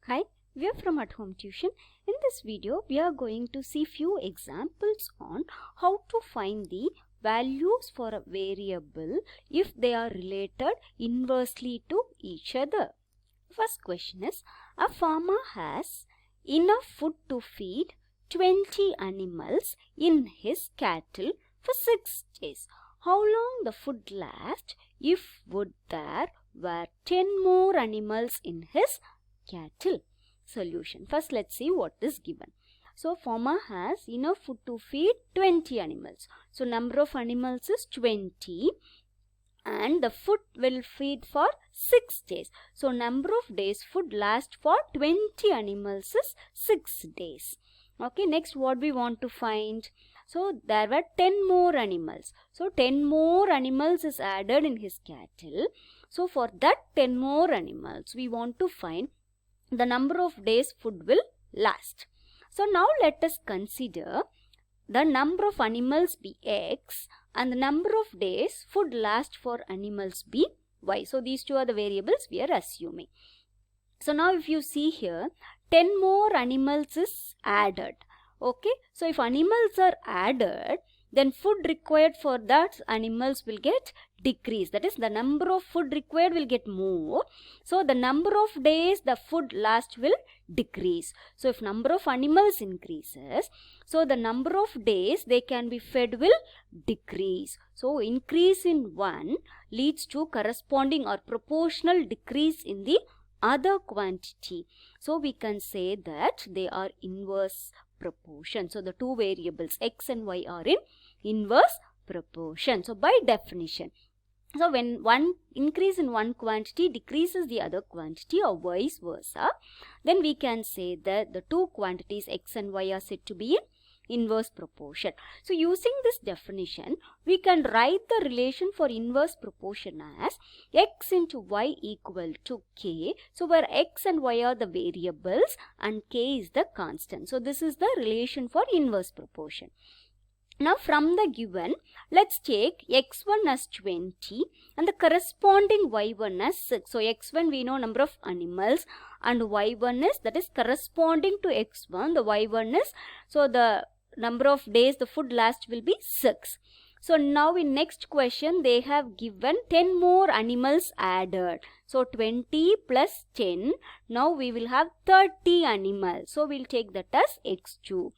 Hi, we are from At Home Tuition. In this video, we are going to see few examples on how to find the values for a variable if they are related inversely to each other. First question is, a farmer has enough food to feed 20 animals in his cattle for 6 days. How long the food lasts if there were 10 more animals in his cattle? Solution. First, let's see what is given. So, farmer has enough food to feed 20 animals. So, number of animals is 20 and the food will feed for 6 days. So, number of days food lasts for 20 animals is 6 days. Okay, next what we want to find? So, there were 10 more animals. So, 10 more animals is added in his cattle. So, for that 10 more animals, we want to find the number of days food will last. So, now let us consider the number of animals be X and the number of days food last for animals be Y. So, these two are the variables we are assuming. So, now if you see here, 10 more animals is added. Okay. So, if animals are added, then food required for that animals will get decreased. That is, the number of food required will get more. So, the number of days the food last will decrease. So, if number of animals increases, so the number of days they can be fed will decrease. So, increase in one leads to corresponding or proportional decrease in the other quantity. So, we can say that they are inverse proportion. So, the two variables X and Y are in inverse proportion. So, by definition, so when one increase in one quantity decreases the other quantity or vice versa, then we can say that the two quantities X and Y are said to be in inverse proportion. So, using this definition, we can write the relation for inverse proportion as X into Y equal to K. So, where X and Y are the variables and K is the constant. So, this is the relation for inverse proportion. Now, from the given, let's take x1 as 20 and the corresponding y1 as 6. So, x1 we know number of animals and y1 is, that is corresponding to x1, the y1 is, so the number of days the food last will be 6. So, now in next question they have given 10 more animals added. So, 20 plus 10, now we will have 30 animals. So, we will take that as x2.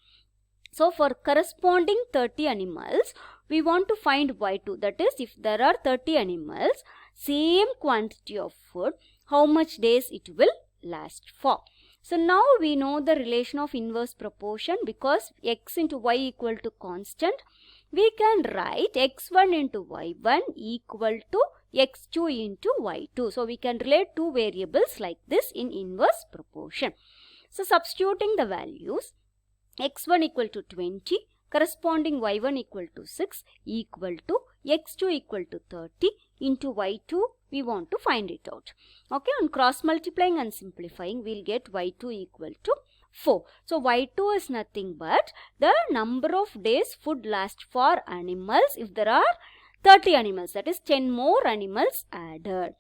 So, for corresponding 30 animals, we want to find y2. That is, if there are 30 animals, same quantity of food, how much days it will last for. So, now we know the relation of inverse proportion because x into y equal to constant. We can write x1 into y1 equal to x2 into y2. So, we can relate two variables like this in inverse proportion. So, substituting the values, x1 equal to 20, corresponding y1 equal to 6 equal to x2 equal to 30 into y2, we want to find it out. Okay, on cross multiplying and simplifying, we will get y2 equal to 4. So, y2 is nothing but the number of days food last for animals if there are 30 animals, that is 10 more animals added.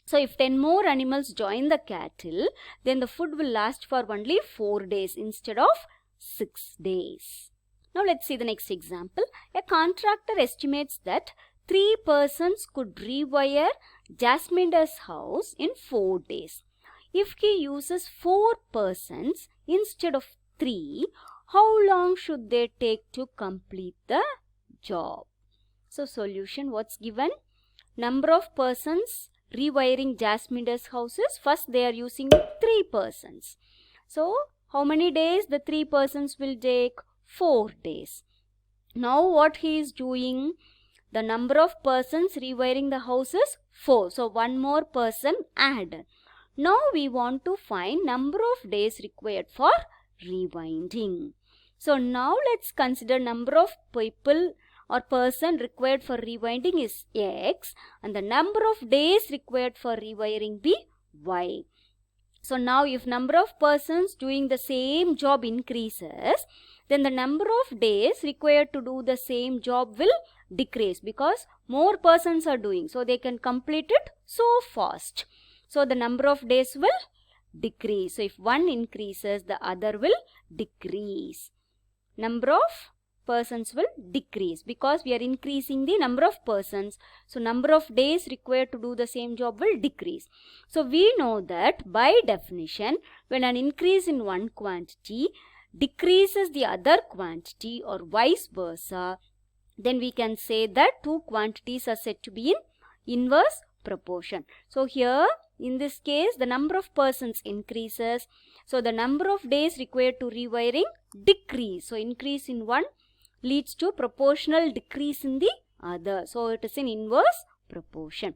So, if 10 more animals join the cattle, then the food will last for only 4 days instead of 6 days. Now, let's see the next example. A contractor estimates that 3 persons could rewire Jasmindre's house in 4 days. If he uses 4 persons instead of 3, how long should they take to complete the job? So, solution, what's given? Number of persons rewiring Jasmindre's houses. First, they are using 3 persons. So, how many days the 3 persons will take? 4 days. Now, what he is doing? The number of persons rewiring the house is 4. So, one more person added. Now, we want to find number of days required for rewinding. So, now let's consider number of people or person required for rewinding is X and the number of days required for rewiring be Y. So, now if number of persons doing the same job increases, then the number of days required to do the same job will decrease because more persons are doing. So, they can complete it so fast. So, the number of days will decrease. So if one increases, the other will decrease. Number of persons will decrease because we are increasing the number of persons. So number of days required to do the same job will decrease. So we know that by definition, when an increase in one quantity decreases the other quantity or vice versa, then we can say that two quantities are said to be in inverse proportion. So here in this case, the number of persons increases. So the number of days required to rewiring decrease. So increase in one leads to proportional decrease in the other. So it is in inverse proportion.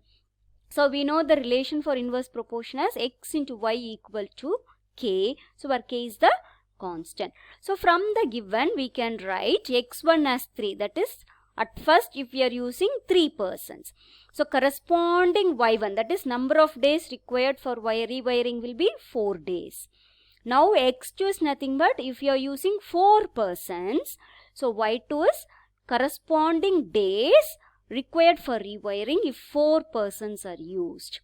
So we know the relation for inverse proportion as x into y equal to k. So our k is the constant. So from the given we can write x1 as 3. That is at first if we are using 3 persons. So corresponding y1, that is number of days required for rewiring, will be 4 days. Now x2 is nothing but if you are using 4 persons, so y2 is corresponding days required for rewiring if 4 persons are used.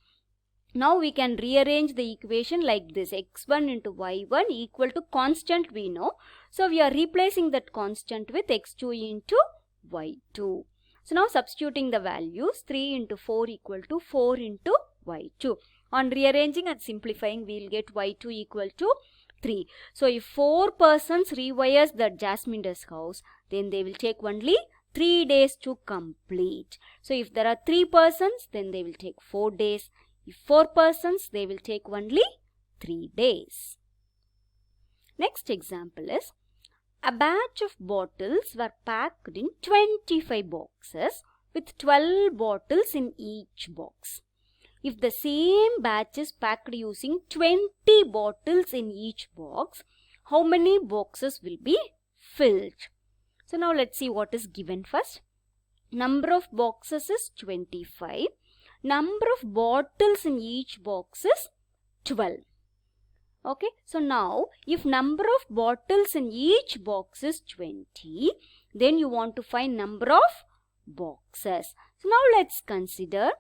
Now we can rearrange the equation like this. x1 into y1 equal to constant we know. So we are replacing that constant with x2 into y2. So now substituting the values, 3 into 4 equal to 4 into y2. On rearranging and simplifying, we will get y2 equal to 3. So if 4 persons rewires the Jasmindre's house, then they will take only 3 days to complete. So if there are 3 persons, then they will take 4 days. If 4 persons, they will take only 3 days. Next example is, a batch of bottles were packed in 25 boxes with 12 bottles in each box. If the same batch is packed using 20 bottles in each box, how many boxes will be filled? So now let's see what is given first. Number of boxes is 25. Number of bottles in each box is 12. Okay, so now if number of bottles in each box is 20, then you want to find number of boxes. So now let's consider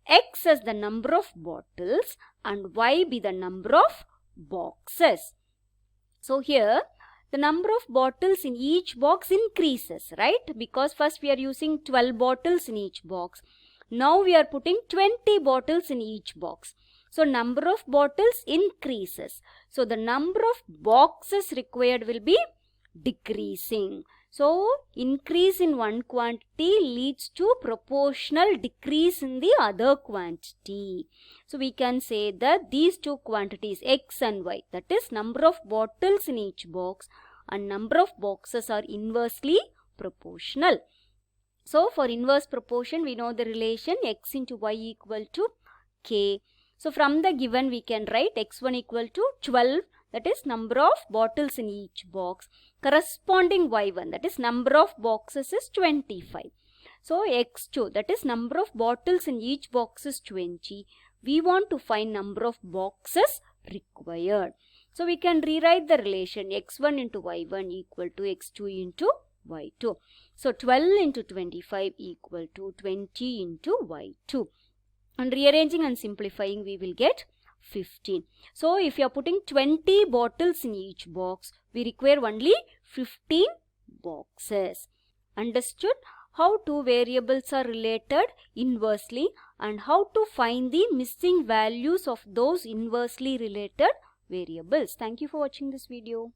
x as the number of bottles and y be the number of boxes. So here the number of bottles in each box increases, right? Because first we are using 12 bottles in each box. Now we are putting 20 bottles in each box. So number of bottles increases. So the number of boxes required will be decreasing. So increase in one quantity leads to proportional decrease in the other quantity. So we can say that these two quantities x and y, that is number of bottles in each box and number of boxes, are inversely proportional. So for inverse proportion we know the relation x into y equal to k. So from the given we can write x1 equal to 12, that is number of bottles in each box. Corresponding y1, that is number of boxes, is 25. So x2, that is number of bottles in each box, is 20. We want to find number of boxes required. So we can rewrite the relation x1 into y1 equal to x2 into y2. So 12 into 25 equal to 20 into y2. And rearranging and simplifying, we will get 15. So if you are putting 20 bottles in each box, we require only 15 boxes. Understood how two variables are related inversely and how to find the missing values of those inversely related variables. Thank you for watching this video.